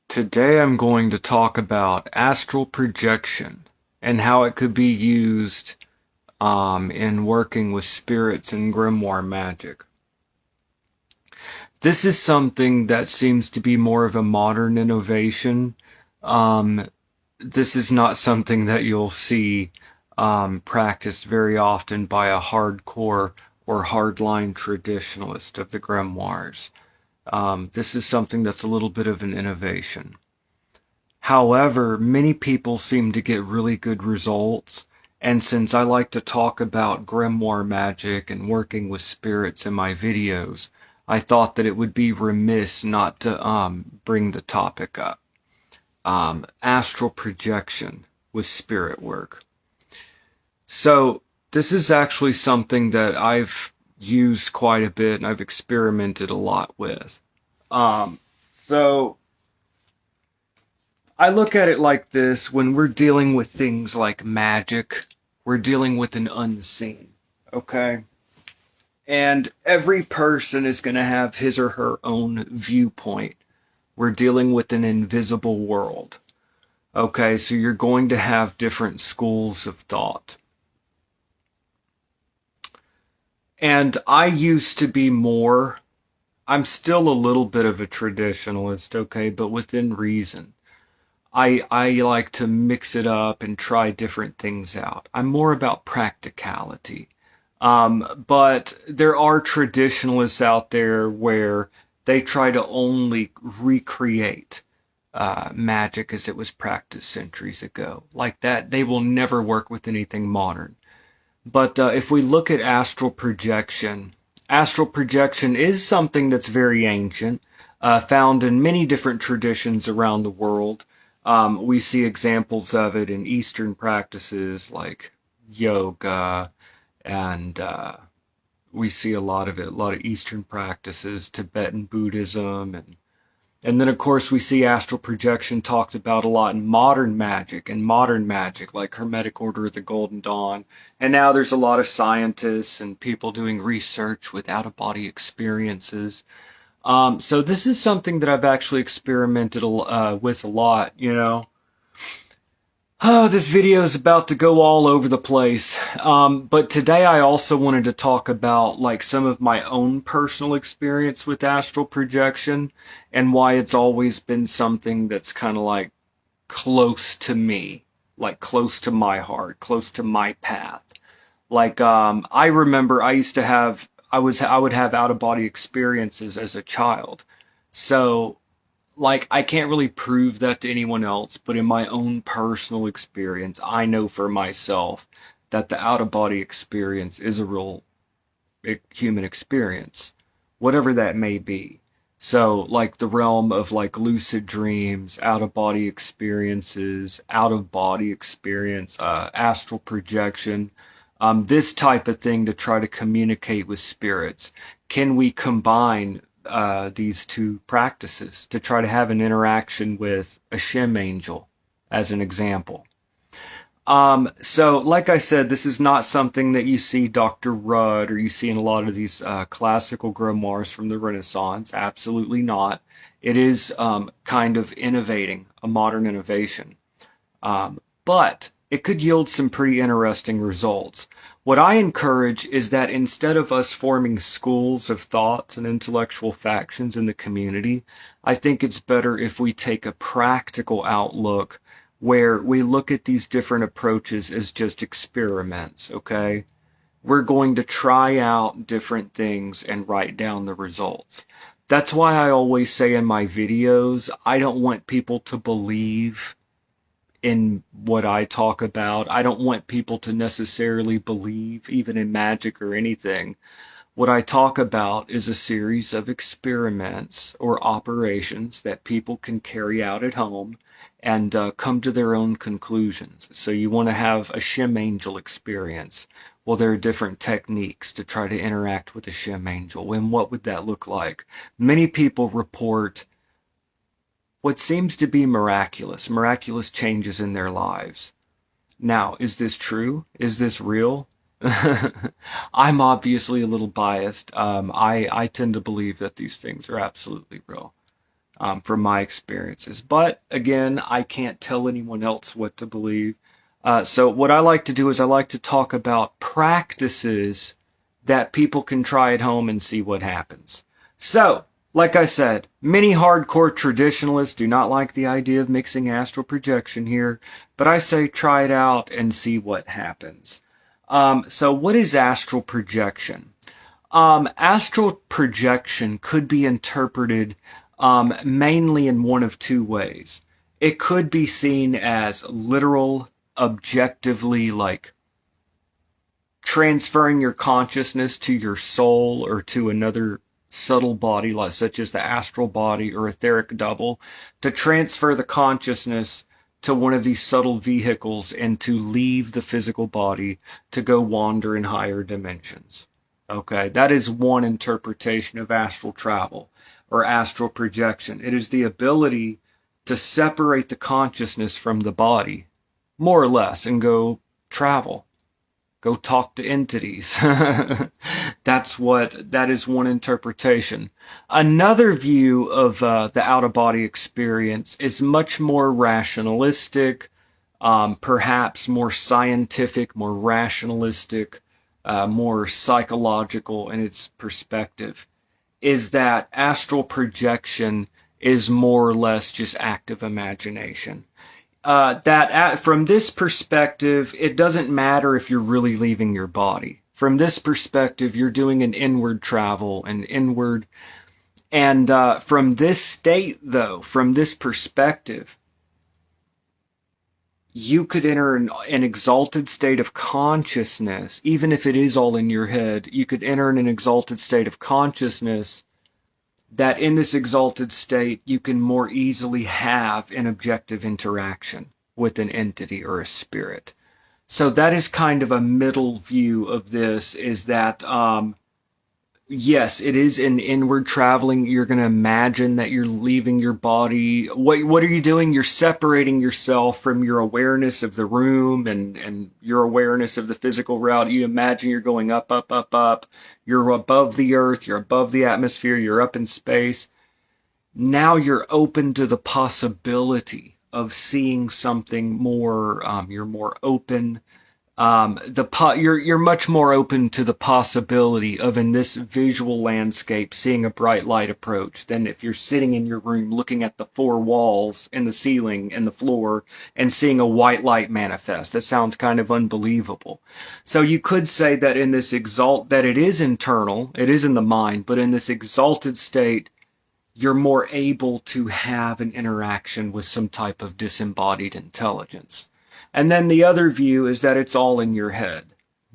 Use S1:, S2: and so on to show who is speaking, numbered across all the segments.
S1: Today I'm going to talk about astral projection and how it could be used in working with spirits and grimoire magic. This is something that seems to be more of a modern innovation. This is not something that you'll see practiced very often by a hardcore or hardline traditionalist of the grimoires. This is something that's a little bit of an innovation. However, many people seem to get really good results, and since I like to talk about grimoire magic and working with spirits in my videos, I thought that it would be remiss not to bring the topic up. Astral projection with spirit work. So this is actually something that I've used quite a bit and I've experimented a lot with. So I look at it like this: when we're dealing with things like magic, we're dealing with an unseen, okay? And every person is going to have his or her own viewpoint. We're dealing with an invisible world, okay? So you're going to have different schools of thought. And I used to be more, I'm still a little bit of a traditionalist, okay, but within reason. I like to mix it up and try different things out. I'm more about practicality. But there are traditionalists out there where they try to only recreate magic as it was practiced centuries ago. Like that, they will never work with anything modern. But if we look at astral projection is something that's very ancient, found in many different traditions around the world. We see examples of it in Eastern practices like yoga, and we see a lot of Eastern practices, Tibetan Buddhism, and then of course we see astral projection talked about a lot in modern magic, like Hermetic Order of the Golden Dawn. And now there's a lot of scientists and people doing research with out-of-body experiences. So this is something that I've actually experimented with a lot, you know. Oh, this video is about to go all over the place. But today I also wanted to talk about like some of my own personal experience with astral projection and why it's always been something that's kind of like close to me, like close to my heart, close to my path. Like I remember I used to have I would have out of body experiences as a child. So like I can't really prove that to anyone else, but in my own personal experience, I know for myself that the out of body experience is a real human experience, whatever that may be. So like the realm of like lucid dreams, out of body experiences, out of body experience, astral projection, this type of thing to try to communicate with spirits. Can we combine these two practices to try to have an interaction with a Shem angel, as an example? So, like I said, this is not something that you see Dr. Rudd or you see in a lot of these classical grimoires from the Renaissance. Absolutely not. It is kind of innovating, a modern innovation. But it could yield some pretty interesting results. What I encourage is that instead of us forming schools of thoughts and intellectual factions in the community, I think it's better if we take a practical outlook where we look at these different approaches as just experiments, okay? We're going to try out different things and write down the results. That's why I always say in my videos, I don't want people to believe in what I talk about. I don't want people to necessarily believe even in magic or anything. What I talk about is a series of experiments or operations that people can carry out at home and come to their own conclusions. So you want to have a Shem angel experience. Well, there are different techniques to try to interact with a Shem angel. And what would that look like? Many people report what seems to be miraculous changes in their lives. Now, is this true? Is this real? I'm obviously a little biased. I tend to believe that these things are absolutely real. from my experiences. But again, I can't tell anyone else what to believe. So what I like to do is I like to talk about practices that people can try at home and see what happens. So, like I said, many hardcore traditionalists do not like the idea of mixing astral projection here, but I say try it out and see what happens. So what is astral projection? Astral projection could be interpreted mainly in one of two ways. It could be seen as literal, objectively, like transferring your consciousness to your soul or to another subtle body, like such as the astral body or etheric double, to transfer the consciousness to one of these subtle vehicles and to leave the physical body to go wander in higher dimensions. Okay, that is one interpretation of astral travel or astral projection. It is the ability to separate the consciousness from the body, more or less, and go travel. Go talk to entities. That is one interpretation. Another view of the out-of-body experience is much more rationalistic, perhaps more scientific, more rationalistic, more psychological in its perspective, is that astral projection is more or less just active imagination. From this perspective, it doesn't matter if you're really leaving your body. From this perspective, you're doing an inward travel, an inward. And from this state, though, from this perspective, you could enter an exalted state of consciousness, even if it is all in your head. You could enter in an exalted state of consciousness that in this exalted state, you can more easily have an objective interaction with an entity or a spirit. So that is kind of a middle view of this, is that, yes, it is an inward traveling. You're going to imagine that you're leaving your body. What are you doing? You're separating yourself from your awareness of the room and your awareness of the physical reality. You imagine you're going up, up, up, up. You're above the earth. You're above the atmosphere. You're up in space. Now you're open to the possibility of seeing something more. You're more open. You're much more open to the possibility of, in this visual landscape, seeing a bright light approach than if you're sitting in your room looking at the four walls and the ceiling and the floor and seeing a white light manifest. That sounds kind of unbelievable. So you could say that in this that it is internal, it is in the mind, but in this exalted state, you're more able to have an interaction with some type of disembodied intelligence. And then the other view is that it's all in your head.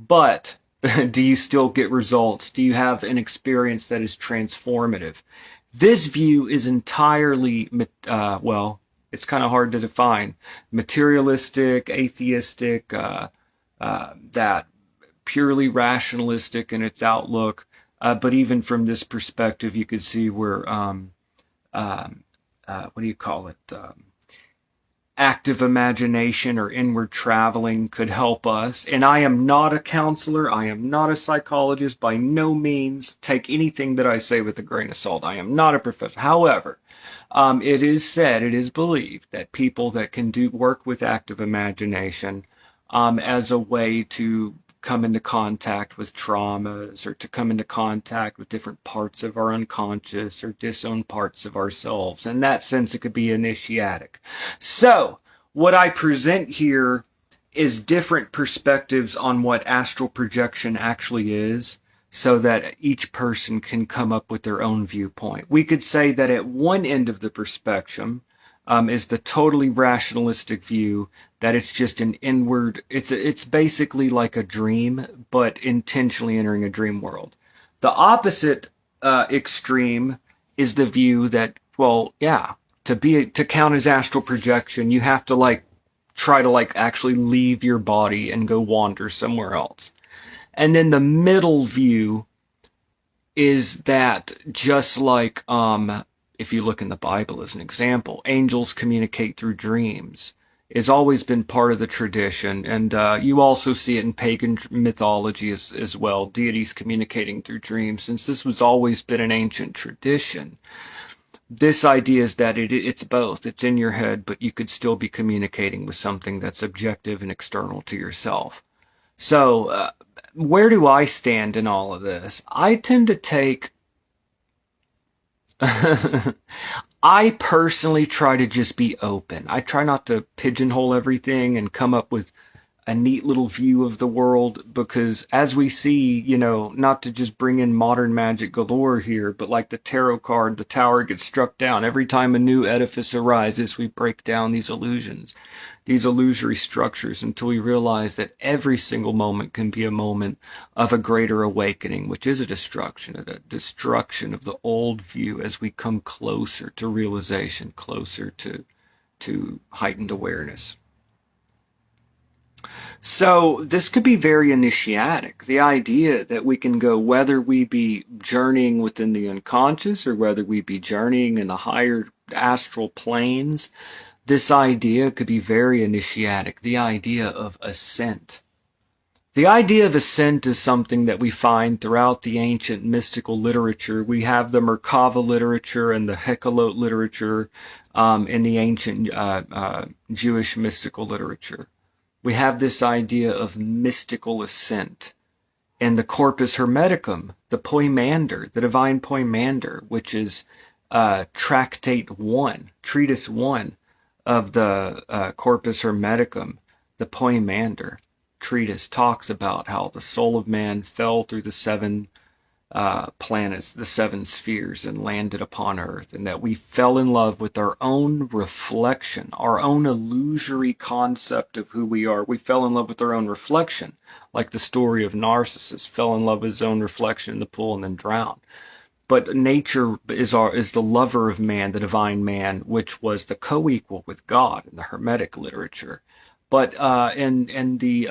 S1: But do you still get results? Do you have an experience that is transformative? This view is entirely, it's kind of hard to define. Materialistic, atheistic, that purely rationalistic in its outlook. But even from this perspective, you could see where, what do you call it? Active imagination or inward traveling could help us. And I am not a counselor. I am not a psychologist. By no means take anything that I say with a grain of salt. I am not a professor. However, it is believed that people that can do work with active imagination as a way to come into contact with traumas or to come into contact with different parts of our unconscious or disowned parts of ourselves. In that sense, it could be initiatic. So, what I present here is different perspectives on what astral projection actually is, so that each person can come up with their own viewpoint. We could say that at one end of the spectrum, is the totally rationalistic view that it's just an inward, it's basically like a dream, but intentionally entering a dream world. The opposite extreme is the view that, to count as astral projection, you have to try to actually leave your body and go wander somewhere else. And then the middle view is that just like if you look in the Bible as an example, angels communicate through dreams. It's always been part of the tradition, and you also see it in pagan mythology as well, deities communicating through dreams, since this was always been an ancient tradition. This idea is that it's both. It's in your head, but you could still be communicating with something that's objective and external to yourself. So, where do I stand in all of this? I tend to take. I personally try to just be open. I try not to pigeonhole everything and come up with a neat little view of the world, because as we see, not to just bring in modern magic galore here, but like the tarot card, the tower gets struck down. Every time a new edifice arises, we break down these illusions, these illusory structures, until we realize that every single moment can be a moment of a greater awakening, which is a destruction of the old view as we come closer to realization, closer to heightened awareness. So this could be very initiatic. The idea that we can go, whether we be journeying within the unconscious or whether we be journeying in the higher astral planes, this idea could be very initiatic. The idea of ascent. The idea of ascent is something that we find throughout the ancient mystical literature. We have the Merkava literature and the Hecalote literature in the ancient Jewish mystical literature. We have this idea of mystical ascent. And the Corpus Hermeticum, the Poimander, the divine Poimander, which is Tractate 1, Treatise 1 of the Corpus Hermeticum, the Poimander treatise talks about how the soul of man fell through the seven planets, the seven spheres, and landed upon Earth, and that we fell in love with our own reflection, our own illusory concept of who we are. We fell in love with our own reflection, like the story of Narcissus fell in love with his own reflection in the pool and then drowned. But nature is the lover of man, the divine man, which was the co-equal with God in the Hermetic literature. But in the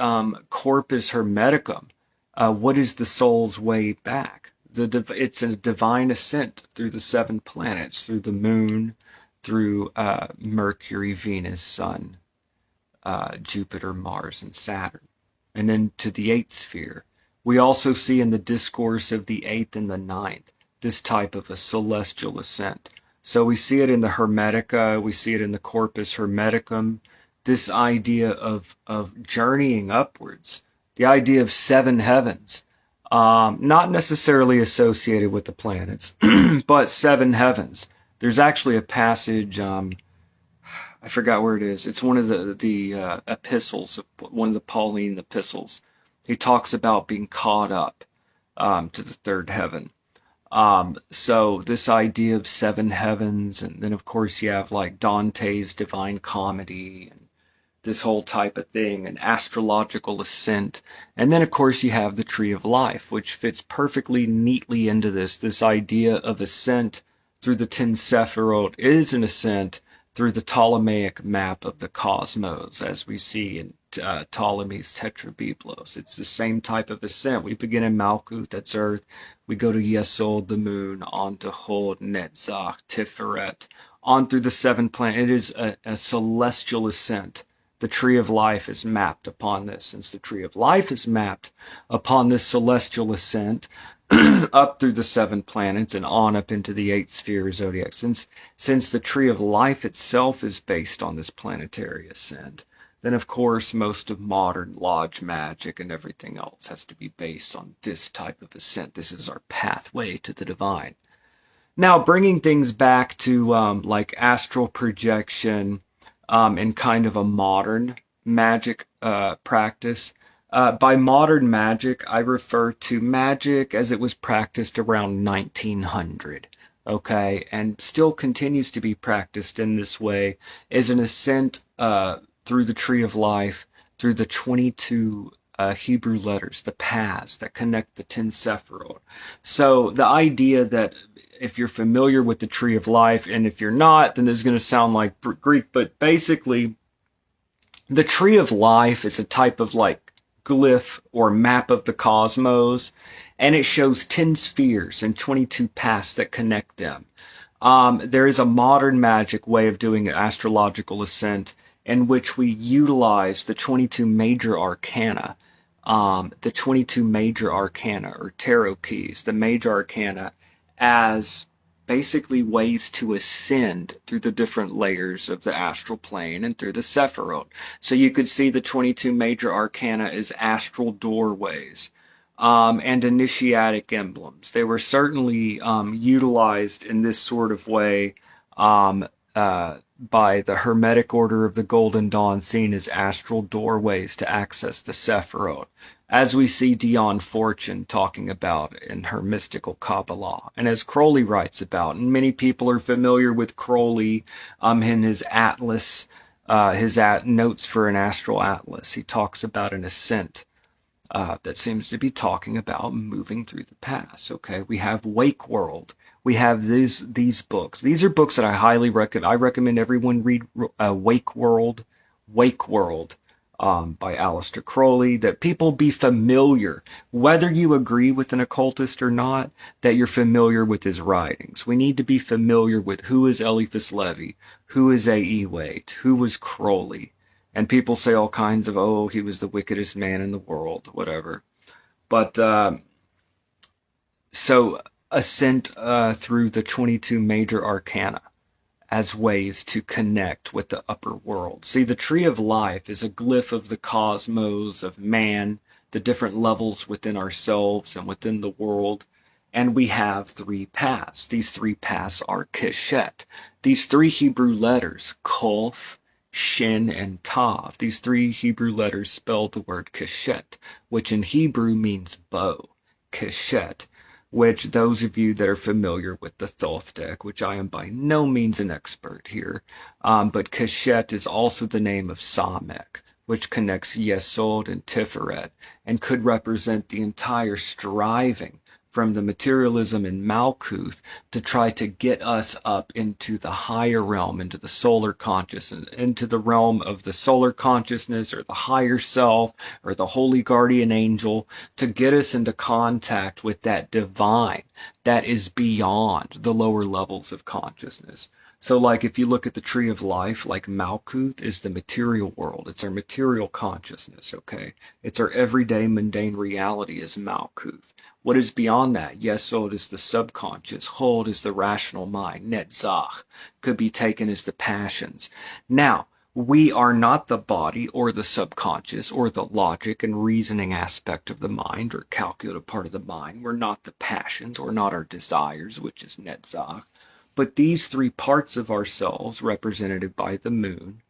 S1: Corpus Hermeticum, what is the soul's way back? It's a divine ascent through the seven planets, through the moon, through Mercury, Venus, Sun, Jupiter, Mars, and Saturn, and then to the eighth sphere. We also see in the discourse of the eighth and the ninth this type of a celestial ascent. So we see it in the Hermetica, we see it in the Corpus Hermeticum, this idea of journeying upwards, the idea of seven heavens. Not necessarily associated with the planets, but seven heavens. There's actually a passage, I forgot where it is. It's one of the epistles, one of the Pauline epistles. He talks about being caught up to the third heaven. So this idea of seven heavens, and then of course you have like Dante's Divine Comedy, and this whole type of thing, an astrological ascent. And then, of course, you have the Tree of Life, which fits perfectly neatly into this idea of ascent through the 10 Sephirot is an ascent through the Ptolemaic map of the cosmos, as we see in Ptolemy's Tetrabiblos. It's the same type of ascent. We begin in Malkuth, that's Earth. We go to Yesod, the moon, on to Hod, Netzach, Tiferet, on through the seven planets. It is a celestial ascent. The Tree of Life is mapped upon this. Since the Tree of Life is mapped upon this celestial ascent up through the seven planets and on up into the eighth sphere zodiac, since the Tree of Life itself is based on this planetary ascent, then of course most of modern lodge magic and everything else has to be based on this type of ascent. This is our pathway to the divine. Now, bringing things back to like astral projection, in kind of a modern magic practice. By modern magic, I refer to magic as it was practiced around 1900, okay, and still continues to be practiced in this way, as an ascent through the Tree of Life, through the 22 Hebrew letters, the paths that connect the 10 Sephirot. So the idea that if you're familiar with the Tree of Life, and if you're not, then this is going to sound like Greek, but basically the Tree of Life is a type of like glyph or map of the cosmos, and it shows 10 spheres and 22 paths that connect them. There is a modern magic way of doing an astrological ascent in which we utilize the 22 major arcana, the 22 major arcana or tarot keys, the major arcana, as basically ways to ascend through the different layers of the astral plane and through the Sephiroth. So you could see the 22 major arcana as astral doorways and initiatic emblems. They were certainly utilized in this sort of way um, by the Hermetic Order of the Golden Dawn, seen as astral doorways to access the Sephiroth, as we see Dion Fortune talking about in her mystical Kabbalah, and as Crowley writes about. And many people are familiar with Crowley in his atlas, notes for an astral atlas. He talks about an ascent that seems to be talking about moving through the past. Okay, we have Wake World. We have these books. These are books that I highly recommend. I recommend everyone read Wake World, Wake World by Aleister Crowley, that people be familiar, whether you agree with an occultist or not, that you're familiar with his writings. We need to be familiar with who is Eliphas Levi, who is A.E. Waite, who was Crowley. And people say all kinds of, oh, he was the wickedest man in the world, whatever. But so ascent through the 22 major arcana as ways to connect with the upper world. See, the tree of life is a glyph of the cosmos, of man, the different levels within ourselves and within the world. And we have three paths. These three paths are Keshet. These three Hebrew letters, Kof, Shin, and Tav. These three Hebrew letters spell the word Keshet, which in Hebrew means bow. Keshet, which those of you that are familiar with the Thoth deck, which I am by no means an expert here, but Keshet is also the name of Samek, which connects Yesod and Tiferet, and could represent the entire striving from the materialism in Malkuth to try to get us up into the higher realm, into the solar consciousness, into the realm of the solar consciousness or the higher self or the holy guardian angel, to get us into contact with that divine that is beyond the lower levels of consciousness. So like if you look at the tree of life, like Malkuth is the material world. It's our material consciousness, okay? It's our everyday mundane reality is Malkuth. What is beyond that? Yesod is the subconscious. Hod is the rational mind. Netzach could be taken as the passions. Now, we are not the body or the subconscious or the logic and reasoning aspect of the mind or calculative part of the mind. We're not the passions or not our desires, which is Netzach. But these three parts of ourselves, represented by the moon,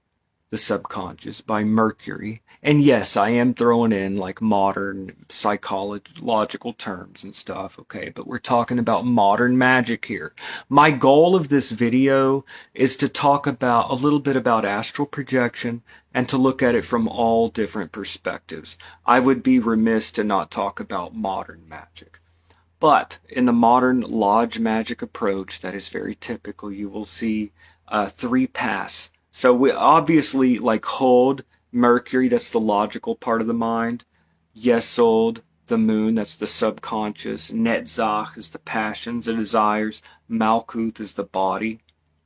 S1: the subconscious, by Mercury, and yes, I am throwing in like modern psychological terms and stuff, okay, but we're talking about modern magic here. My goal of this video is to talk about a little bit about astral projection and to look at it from all different perspectives. I would be remiss to not talk about modern magic. But in the modern lodge magic approach that is very typical, you will see three paths. So we obviously like Hod, Mercury, that's the logical part of the mind. Yesod, the moon, that's the subconscious. Netzach is the passions, the desires. Malkuth is the body,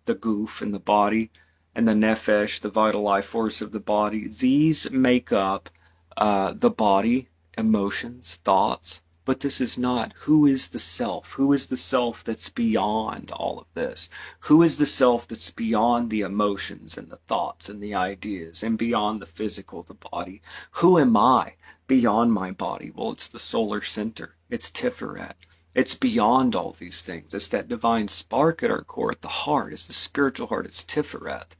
S1: the goof in the body. And the Nefesh, the vital life force of the body. These make up the body, emotions, thoughts. But this is not. Who is the self? Who is the self that's beyond all of this? Who is the self that's beyond the emotions and the thoughts and the ideas and beyond the physical, the body? Who am I beyond my body? Well, it's the solar center. It's Tiferet. It's beyond all these things. It's that divine spark at our core, at the heart. It's the spiritual heart. It's Tiferet.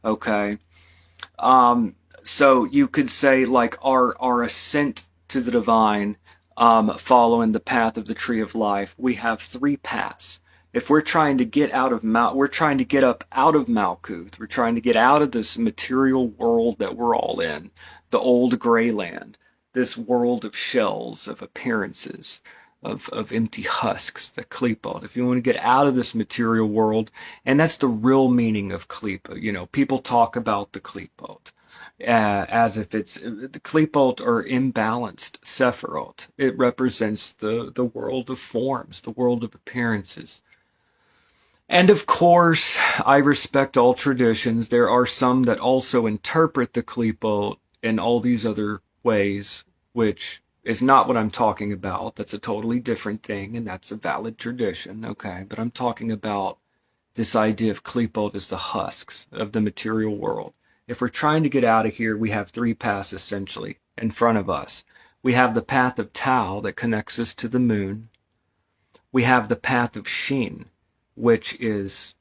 S1: Okay? So you could say like our ascent to the divine, following the path of the tree of life, we have three paths. If we're trying to get out of we're trying to get up out of Malkuth. We're trying to get out of this material world that we're all in, the old gray land, this world of shells, of appearances, of empty husks, the klipot. If you want to get out of this material world, and that's the real meaning of klipa. You know, people talk about the klipot. As if it's the klipot or imbalanced Sephiroth. It represents the world of forms, the world of appearances. And of course, I respect all traditions. There are some that also interpret the klipot in all these other ways, which is not what I'm talking about. That's a totally different thing, and that's a valid tradition, okay? But I'm talking about this idea of Klipot as the husks of the material world. If we're trying to get out of here, we have three paths essentially in front of us. We have the path of Tau that connects us to the moon. We have the path of Shin, which is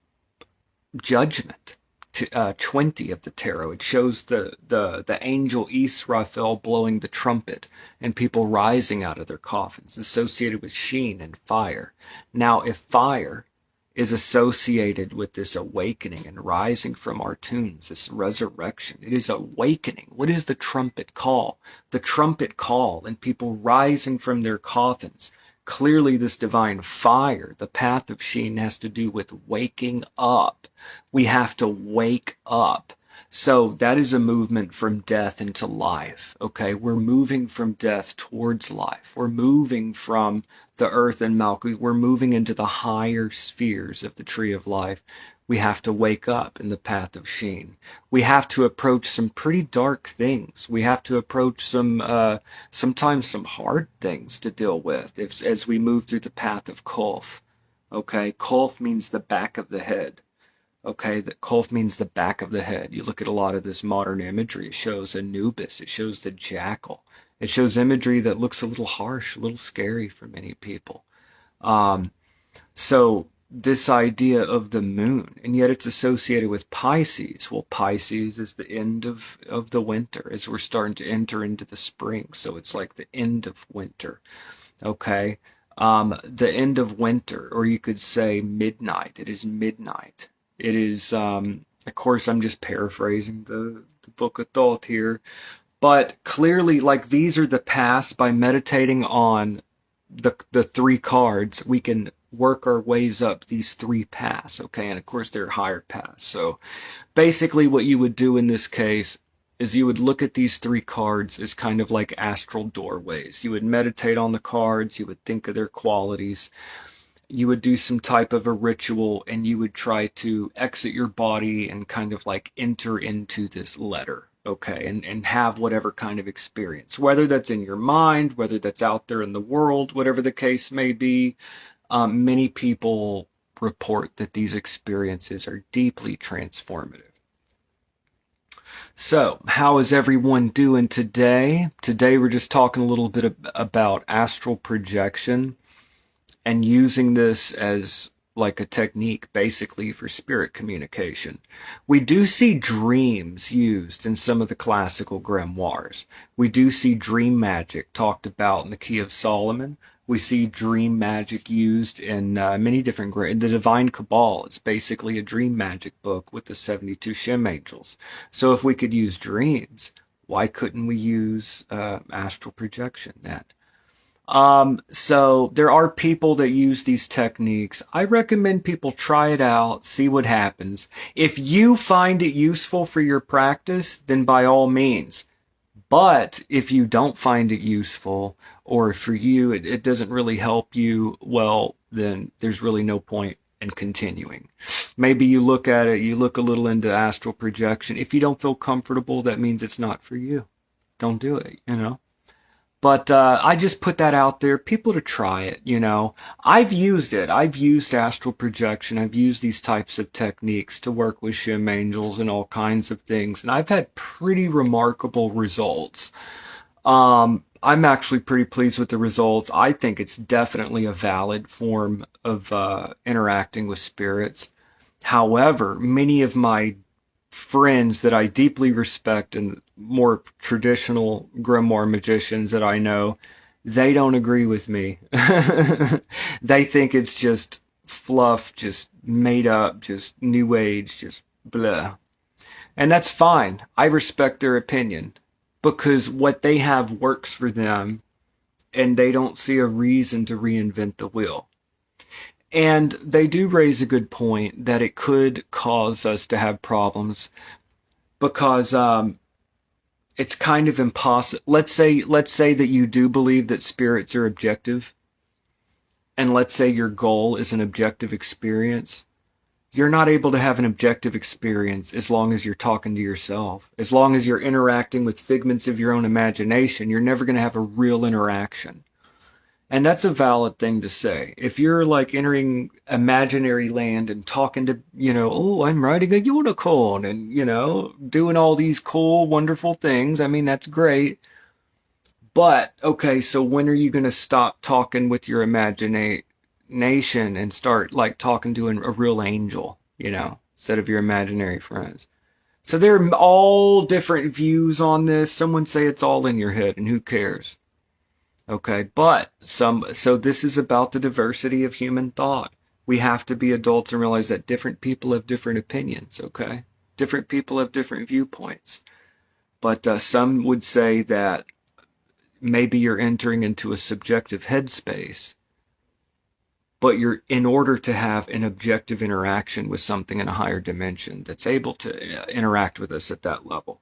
S1: judgment. 20 of the tarot. It shows the angel Israfel blowing the trumpet and people rising out of their coffins, associated with Shin and fire. Now, if fire is associated with this awakening and rising from our tombs, this resurrection. It is awakening. What is the trumpet call? The trumpet call and people rising from their coffins. Clearly this divine fire, the path of Shin, has to do with waking up. We have to wake up. So that is a movement from death into life, okay? We're moving from death towards life. We're moving from the earth and Malkuth. We're moving into the higher spheres of the tree of life. We have to wake up in the path of Shin. We have to approach some pretty dark things. We have to approach sometimes some hard things to deal with as we move through the path of Kolf, okay? Kolf means the back of the head. Okay, that Kolf means the back of the head. You look at a lot of this modern imagery. It shows Anubis. It shows the jackal. It shows imagery that looks a little harsh, a little scary for many people. So this idea of the moon, and yet it's associated with Pisces. Well, Pisces is the end of the winter as we're starting to enter into the spring. So it's like the end of winter. Okay, the end of winter, or you could say midnight. It is midnight. It is, of course, I'm just paraphrasing the book of Thoth here, but clearly, like, these are the paths. By meditating on the three cards, we can work our ways up these three paths, okay? And of course, they're higher paths. So basically what you would do in this case is you would look at these three cards as kind of like astral doorways. You would meditate on the cards, you would think of their qualities, you would do some type of a ritual, and you would try to exit your body and kind of like enter into this letter, okay, and have whatever kind of experience, whether that's in your mind, whether that's out there in the world, whatever the case may be. Many people report that these experiences are deeply transformative. So, how is everyone doing today? Today we're just talking a little bit about astral projection, and using this as like a technique basically for spirit communication. We do see dreams used in some of the classical grimoires. We do see dream magic talked about in the Key of Solomon. We see dream magic used in many different the Divine Cabal is basically a dream magic book with the 72 Shem angels. So if we could use dreams, why couldn't we use astral projection then? So there are people that use these techniques. I recommend people try it out, see what happens. If you find it useful for your practice, then by all means. But if you don't find it useful, or for you it doesn't really help you, well, then there's really no point in continuing. Maybe you look at it, you look a little into astral projection. If you don't feel comfortable, that means it's not for you. Don't do it, you know. But I just put that out there, people to try it, you know. I've used it. I've used astral projection. I've used these types of techniques to work with Shem angels and all kinds of things. And I've had pretty remarkable results. I'm actually pretty pleased with the results. I think it's definitely a valid form of interacting with spirits. However, many of my friends that I deeply respect and more traditional grimoire magicians that I know, they don't agree with me. They think it's just fluff, just made up, just new age, just blah. And that's fine. I respect their opinion because what they have works for them and they don't see a reason to reinvent the wheel. And they do raise a good point that it could cause us to have problems because it's kind of impossible. Let's say that you do believe that spirits are objective, and let's say your goal is an objective experience. you're not able to have an objective experience as long as you're talking to yourself. As long as you're interacting with figments of your own imagination, you're never going to have a real interaction. And that's a valid thing to say. If you're like entering imaginary land and talking to, oh, I'm riding a unicorn and, doing all these cool, wonderful things, I mean, that's great. But, okay, so when are you going to stop talking with your imagination and start like talking to a real angel, instead of your imaginary friends? So there are all different views on this. Someone say it's all in your head, and who cares? Okay, but so this is about the diversity of human thought. We have to be adults and realize that different people have different opinions, okay? Different people have different viewpoints. But some would say that maybe you're entering into a subjective headspace, but you're in order to have an objective interaction with something in a higher dimension that's able to interact with us at that level.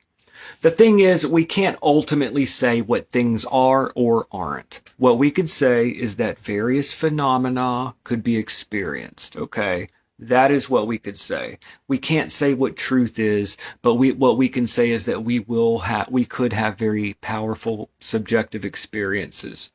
S1: The thing is, we can't ultimately say what things are or aren't. What we could say is that various phenomena could be experienced, okay? That is what we could say. We can't say what truth is, but what we can say is that we could have very powerful subjective experiences,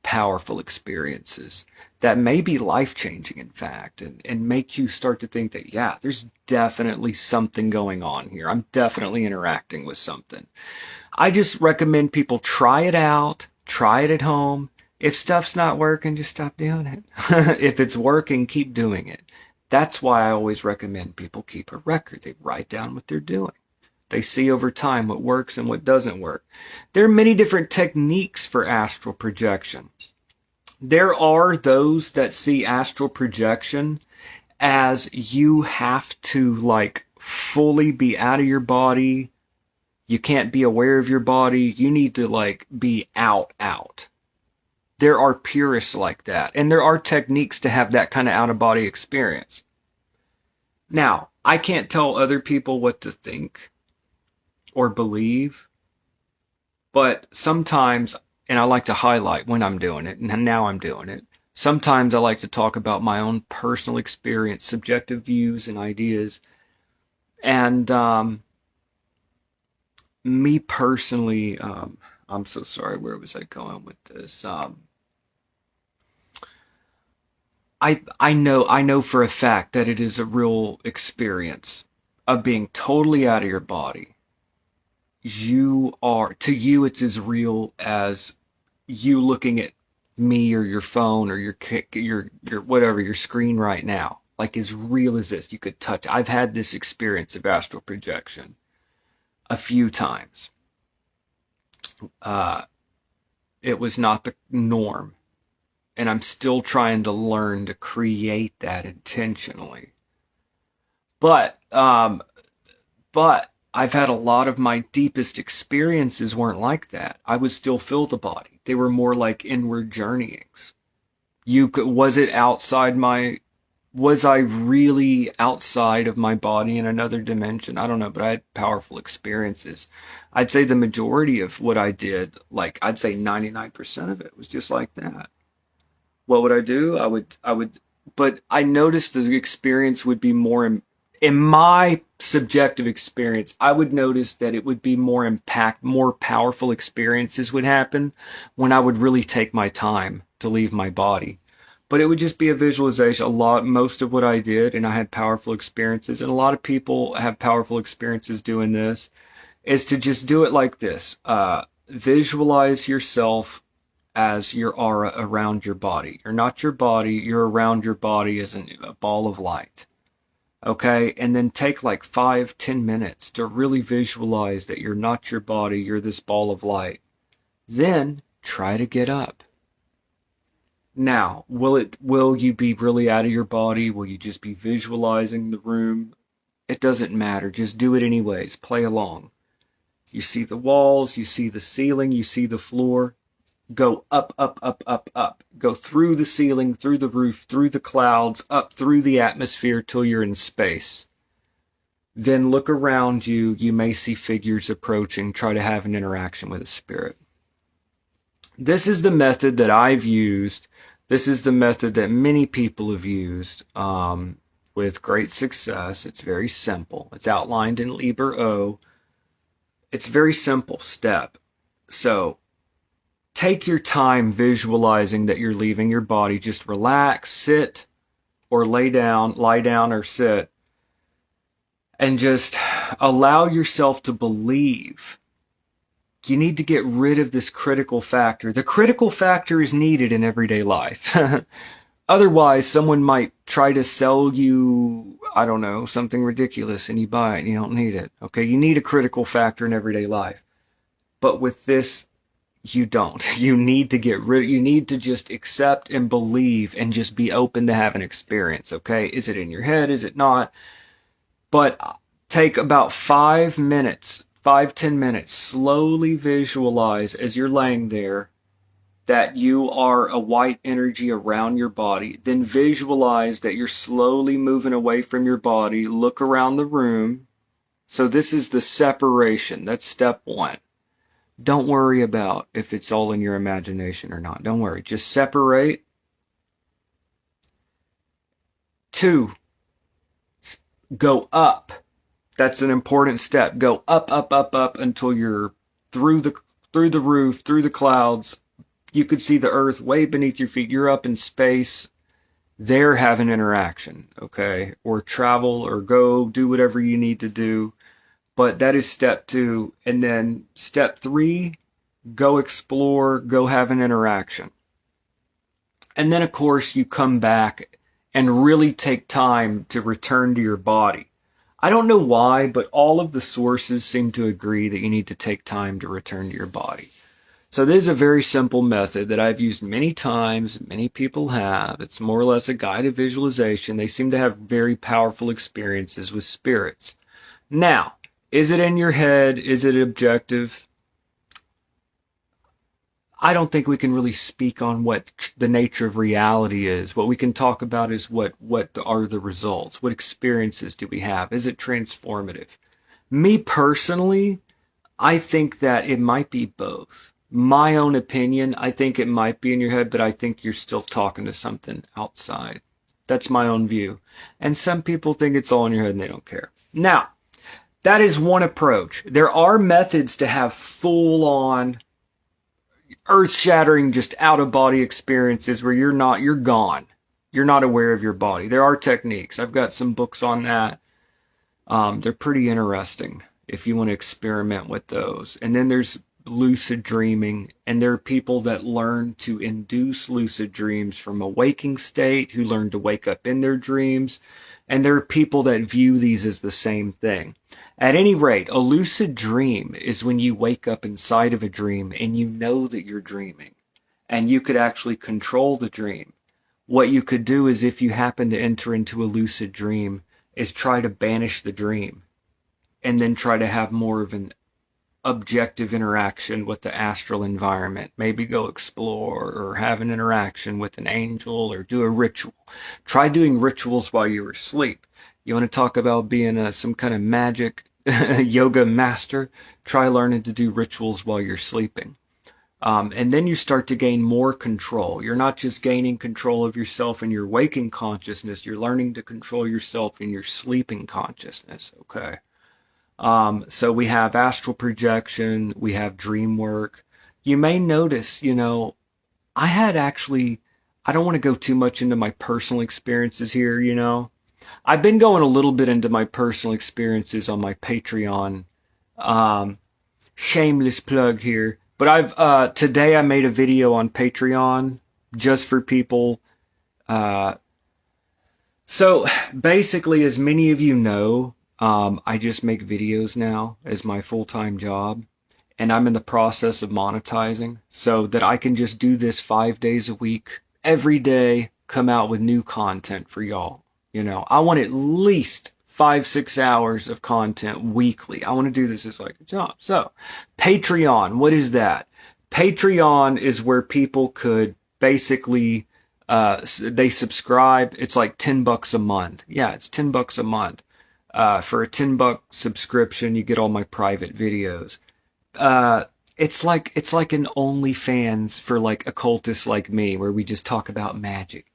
S1: powerful experiences that may be life-changing, in fact, and make you start to think that, yeah, there's definitely something going on here. I'm definitely interacting with something. I just recommend people try it out, try it at home. If stuff's not working, just stop doing it. If it's working, keep doing it. That's why I always recommend people keep a record. They write down what they're doing. They see over time what works and what doesn't work. There are many different techniques for astral projection. There are those that see astral projection as you have to like fully be out of your body. You can't be aware of your body. You need to like be out. There are purists like that. And there are techniques to have that kind of out of body experience. Now, I can't tell other people what to think or believe, but sometimes, and I like to highlight when I'm doing it, and now I'm doing it, sometimes I like to talk about my own personal experience, subjective views and ideas. And me personally, I'm so sorry, where was I going with this? I know for a fact that it is a real experience of being totally out of your body. To you, it's as real as you looking at me or your phone or your whatever, your screen right now. Like as real as this, you could touch. I've had this experience of astral projection a few times. It was not the norm, and I'm still trying to learn to create that intentionally. But I've had a lot of my deepest experiences weren't like that. I would still feel the body. They were more like inward journeyings. Was I really outside of my body in another dimension? I don't know, but I had powerful experiences. I'd say the majority of what I did, like I'd say 99% of it was just like that. What would I do? But I noticed the experience would be more in my subjective experience, I would notice that it would be more powerful experiences would happen when I would really take my time to leave my body. But it would just be a visualization. Most of what I did, and I had powerful experiences, and a lot of people have powerful experiences doing this, is to just do it like this. Visualize yourself as your aura around your body. You're not your body, you're around your body as a ball of light. Okay, and then take like 5-10 minutes to really visualize that you're not your body, you're this ball of light. Then try to get up. Now, will you be really out of your body? Will you just be visualizing the room? It doesn't matter. Just do it anyways. Play along. You see the walls, you see the ceiling, you see the floor. Go up, up, up, up, up. Go through the ceiling, through the roof, through the clouds, up through the atmosphere till you're in space. Then look around you. You may see figures approaching. Try to have an interaction with a spirit. This is the method that I've used. This is the method that many people have used. with great success. It's very simple. It's outlined in Liber O. It's a very simple step. So take your time visualizing that you're leaving your body. Just relax, sit, or lie down or sit, and just allow yourself to believe. You need to get rid of this critical factor. The critical factor is needed in everyday life. Otherwise, someone might try to sell you, I don't know, something ridiculous, and you buy it and you don't need it. Okay, you need a critical factor in everyday life. But with this, you don't. You need to get rid. You need to just accept and believe and just be open to have an experience. Okay, is it in your head? Is it not? But take about 5 minutes, 5-10 minutes, slowly visualize as you're laying there that you are a white energy around your body. Then visualize that you're slowly moving away from your body. Look around the room. So this is the separation. That's step 1. Don't worry about if it's all in your imagination or not. Don't worry. Just separate. 2, go up. That's an important step. Go up, up, up, up until you're through the roof, through the clouds. You could see the earth way beneath your feet. You're up in space. There, have an interaction, okay? Or travel or go do whatever you need to do. But that is step 2. And then step 3, go explore, go have an interaction. And then, of course, you come back and really take time to return to your body. I don't know why, but all of the sources seem to agree that you need to take time to return to your body. So this is a very simple method that I've used many times. Many people have. It's more or less a guided visualization. They seem to have very powerful experiences with spirits. Now, is it in your head? Is it objective? I don't think we can really speak on what the nature of reality is. What we can talk about is what are the results? What experiences do we have? Is it transformative? Me personally, I think that it might be both. My own opinion, I think it might be in your head, but I think you're still talking to something outside. That's my own view. And some people think it's all in your head and they don't care. Now, that is one approach. There are methods to have full-on, earth-shattering, just out-of-body experiences where you're gone. You're not aware of your body. There are techniques. I've got some books on that. They're pretty interesting if you want to experiment with those. And then there's lucid dreaming, and there are people that learn to induce lucid dreams from a waking state, who learn to wake up in their dreams, and there are people that view these as the same thing. At any rate, a lucid dream is when you wake up inside of a dream and you know that you're dreaming, and you could actually control the dream. What you could do is, if you happen to enter into a lucid dream, is try to banish the dream and then try to have more of an objective interaction with the astral environment. Maybe go explore or have an interaction with an angel or do a ritual. Try doing rituals while you're asleep. You want to talk about being some kind of magic yoga master? Try learning to do rituals while you're sleeping. And then you start to gain more control. You're not just gaining control of yourself in your waking consciousness. You're learning to control yourself in your sleeping consciousness. Okay. So we have astral projection, we have dream work. You may notice, I don't want to go too much into my personal experiences here, I've been going a little bit into my personal experiences on my Patreon. Shameless plug here. But today I made a video on Patreon just for people. So basically, as many of you know, I just make videos now as my full-time job, and I'm in the process of monetizing so that I can just do this 5 days a week, every day, come out with new content for y'all. I want at least 5-6 hours of content weekly. I want to do this as like a job. So, Patreon, what is that? Patreon is where people could basically, they subscribe. It's like $10 a month. Yeah, it's $10 a month. For a $10 subscription, you get all my private videos. It's like an OnlyFans for like occultists like me, where we just talk about magic,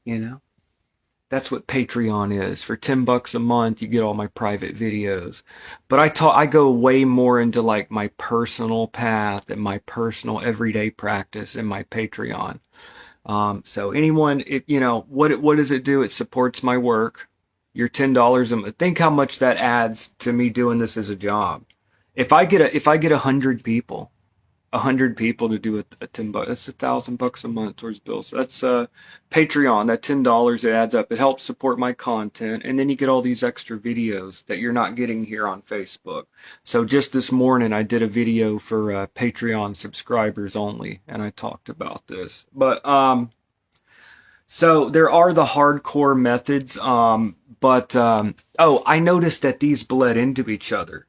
S1: That's what Patreon is. For $10 a month, you get all my private videos. But I go way more into like my personal path and my personal everyday practice in my Patreon. So anyone, what does it do? It supports my work. Your $10 a month. Think how much that adds to me doing this as a job. If I get 100 people to do a $10, that's $1,000 a month towards bills. So that's Patreon. That $10, it adds up. It helps support my content, and then you get all these extra videos that you're not getting here on Facebook. So just this morning, I did a video for Patreon subscribers only, and I talked about this. But so there are the hardcore methods, I noticed that these bled into each other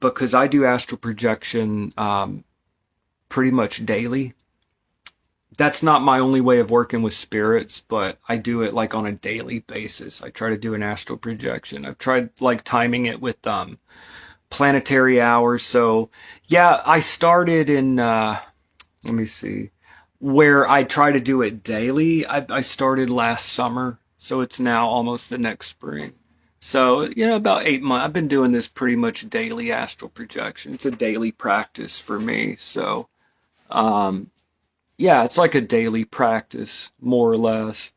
S1: because I do astral projection pretty much daily. That's not my only way of working with spirits, but I do it like on a daily basis. I try to do an astral projection. I've tried like timing it with planetary hours. So yeah, I started in let me see, where I try to do it daily. I started last summer, so it's now almost the next spring. So, about 8 months. I've been doing this pretty much daily astral projection. It's a daily practice for me. So yeah, it's like a daily practice, more or less,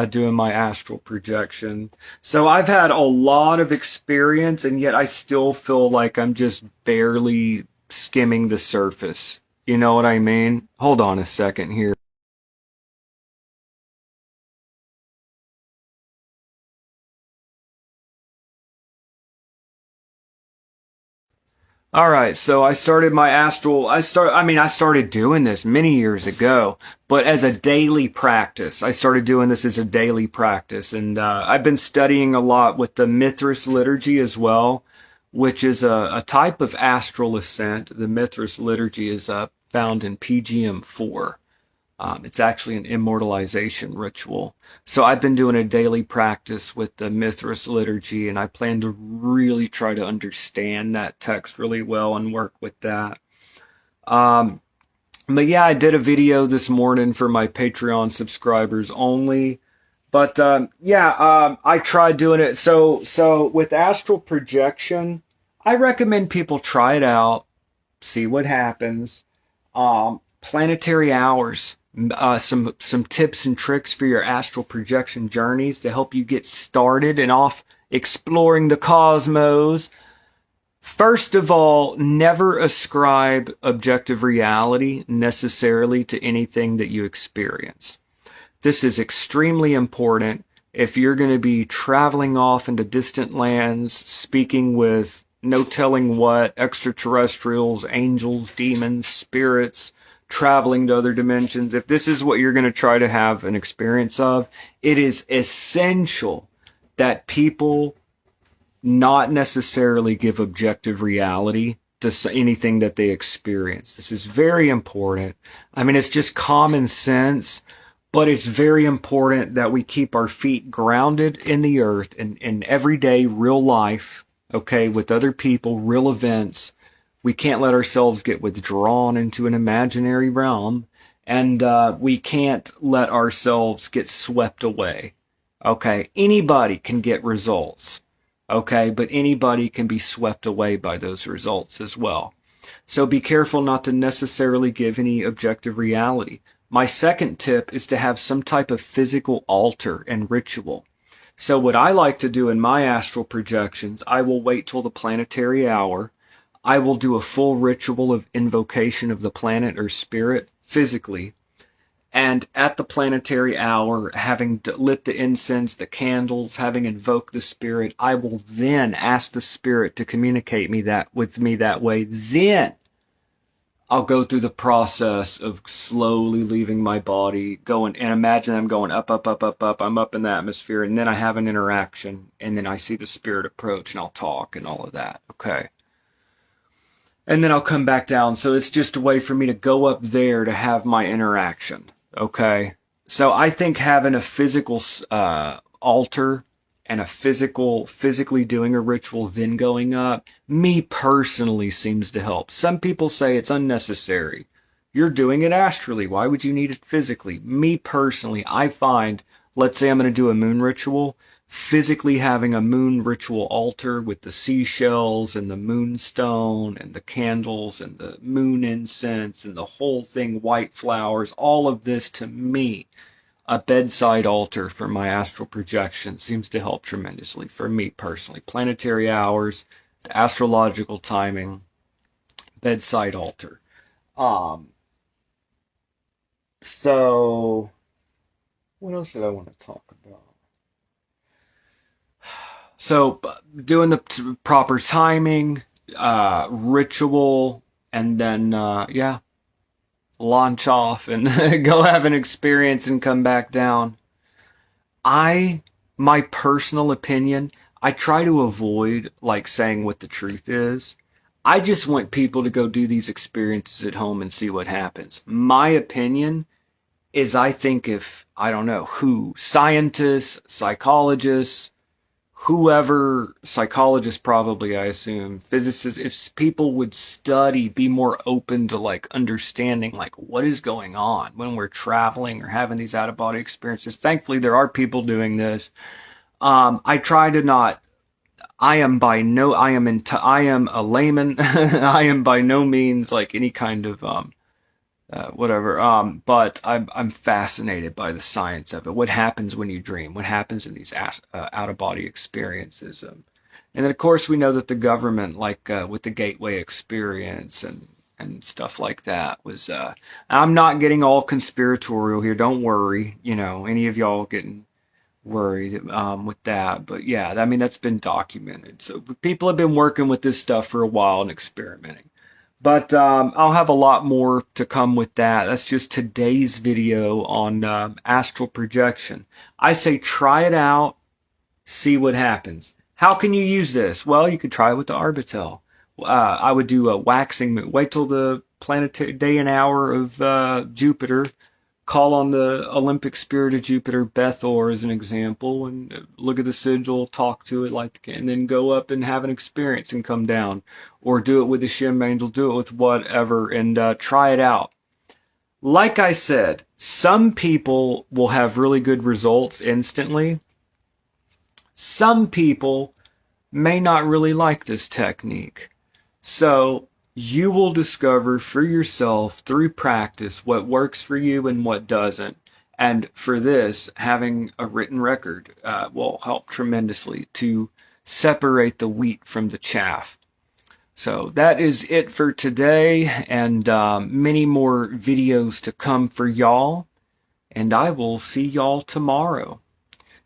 S1: doing my astral projection. So I've had a lot of experience, and yet I still feel like I'm just barely skimming the surface. You know what I mean? Hold on a second here. All right, so I started my astral. I started doing this many years ago, but as a daily practice. I started doing this as a daily practice, and I've been studying a lot with the Mithras liturgy as well, which is a type of astral ascent. The Mithras liturgy is found in PGM 4. It's actually an immortalization ritual. So I've been doing a daily practice with the Mithras liturgy, and I plan to really try to understand that text really well and work with that. Um, but yeah, I did a video this morning for my Patreon subscribers only. But I tried doing it. So with astral projection, I recommend people try it out, see what happens. Planetary hours, some tips and tricks for your astral projection journeys to help you get started and off exploring the cosmos. First of all, never ascribe objective reality necessarily to anything that you experience. This is extremely important if you're going to be traveling off into distant lands, speaking with no telling what, extraterrestrials, angels, demons, spirits, traveling to other dimensions. If this is what you're going to try to have an experience of, it is essential that people not necessarily give objective reality to anything that they experience. This is very important. I mean, it's just common sense, but it's very important that we keep our feet grounded in the earth and in everyday real life, okay, with other people, real events. We can't let ourselves get withdrawn into an imaginary realm, and we can't let ourselves get swept away. Okay, anybody can get results. Okay, but anybody can be swept away by those results as well. So be careful not to necessarily give any objective reality. My second tip is to have some type of physical altar and ritual. So what I like to do in my astral projections, I will wait till the planetary hour. I will do a full ritual of invocation of the planet or spirit physically. And at the planetary hour, having lit the incense, the candles, having invoked the spirit, I will then ask the spirit to communicate with me that way. Then I'll go through the process of slowly leaving my body, going, and imagine I'm going up, up, up, up, up. I'm up in the atmosphere, and then I have an interaction, and then I see the spirit approach, and I'll talk and all of that. Okay. And then I'll come back down. So it's just a way for me to go up there to have my interaction. Okay. So I think having a physical altar and a physically doing a ritual, then going up, me personally seems to help. Some people say it's unnecessary. You're doing it astrally. Why would you need it physically? Me personally, I find let's say I'm going to do a moon ritual, physically having a moon ritual altar with the seashells and the moonstone and the candles and the moon incense and the whole thing, white flowers, all of this, to me, a bedside altar for my astral projection seems to help tremendously for me personally. Planetary hours, the astrological timing, bedside altar. So what else did I want to talk about? So doing the proper timing, ritual, and then yeah, launch off and go have an experience and come back down. My personal opinion, I try to avoid like saying what the truth is. I just want people to go do these experiences at home and see what happens. My opinion is, I think if, I don't know who, scientists, psychologists, whoever, psychologists probably, I assume, physicists, if people would study, be more open to like understanding like what is going on when we're traveling or having these out of body experiences. Thankfully, there are people doing this. I try to not, I am a layman. I am by no means like any kind of, whatever. But I'm fascinated by the science of it. What happens when you dream? What happens in these out of body experiences? And then of course we know that the government, like with the Gateway experience and stuff like that, was. I'm not getting all conspiratorial here. Don't worry. You know, any of y'all getting worried with that. But yeah, I mean that's been documented. So people have been working with this stuff for a while and experimenting. But I'll have a lot more to come with that. That's just today's video on astral projection. I say try it out, see what happens. How can you use this? Well, you could try it with the Arbitel. I would do a waxing moon. Wait till the planetary day and hour of Jupiter. Call on the Olympic spirit of Jupiter, Bethor, as an example, and look at the sigil, talk to it like, and then go up and have an experience and come down. Or do it with the Shem Angel, do it with whatever, and try it out. Like I said, some people will have really good results instantly. Some people may not really like this technique. So you will discover for yourself through practice what works for you and what doesn't. And for this, having a written record will help tremendously to separate the wheat from the chaff. So that is it for today, and many more videos to come for y'all. And I will see y'all tomorrow.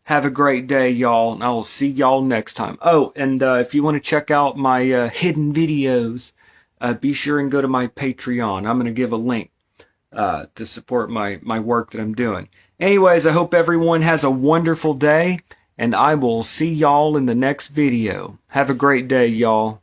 S1: Have a great day, y'all, and I will see y'all next time. Oh, and if you want to check out my hidden videos, be sure and go to my Patreon. I'm going to give a link to support my work that I'm doing. Anyways, I hope everyone has a wonderful day, and I will see y'all in the next video. Have a great day, y'all.